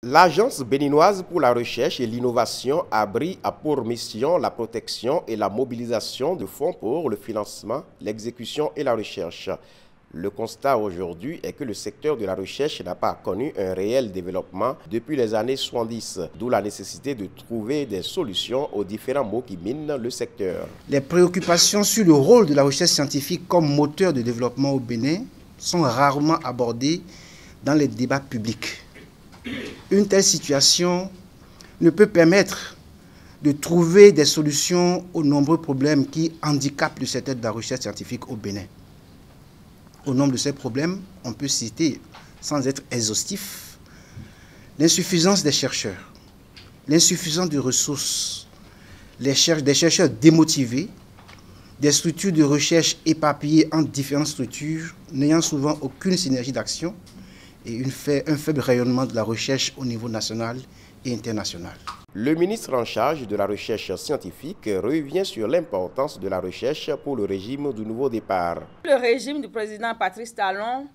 L'Agence béninoise pour la recherche et l'innovation ABRI a pour mission la protection et la mobilisation de fonds pour le financement, l'exécution et la recherche. Le constat aujourd'hui est que le secteur de la recherche n'a pas connu un réel développement depuis les années 70, d'où la nécessité de trouver des solutions aux différents maux qui minent le secteur. Les préoccupations sur le rôle de la recherche scientifique comme moteur de développement au Bénin sont rarement abordées dans les débats publics. Une telle situation ne peut permettre de trouver des solutions aux nombreux problèmes qui handicapent le secteur de la recherche scientifique au Bénin. Au nombre de ces problèmes, on peut citer, sans être exhaustif, l'insuffisance des chercheurs, l'insuffisance de ressources, des chercheurs démotivés, des structures de recherche éparpillées en différentes structures, n'ayant souvent aucune synergie d'action, et un faible rayonnement de la recherche au niveau national et international. Le ministre en charge de la recherche scientifique revient sur l'importance de la recherche pour le régime du nouveau départ. Le régime du président Patrice Talon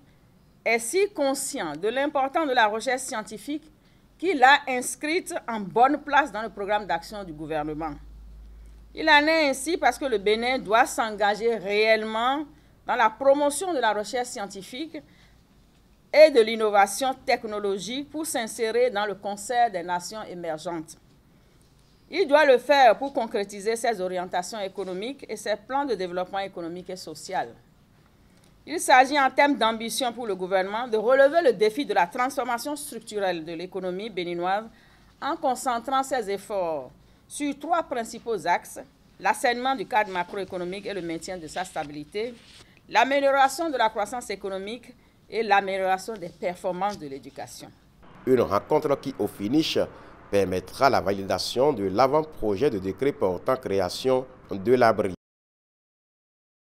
est si conscient de l'importance de la recherche scientifique qu'il l'a inscrite en bonne place dans le programme d'action du gouvernement. Il en est ainsi parce que le Bénin doit s'engager réellement dans la promotion de la recherche scientifique et de l'innovation technologique pour s'insérer dans le concert des nations émergentes. Il doit le faire pour concrétiser ses orientations économiques et ses plans de développement économique et social. Il s'agit en termes d'ambition pour le gouvernement de relever le défi de la transformation structurelle de l'économie béninoise en concentrant ses efforts sur trois principaux axes: l'assainissement du cadre macroéconomique et le maintien de sa stabilité, l'amélioration de la croissance économique et l'amélioration des performances de l'éducation. Une rencontre qui, au finish, permettra la validation de l'avant-projet de décret portant création de l'ABRI.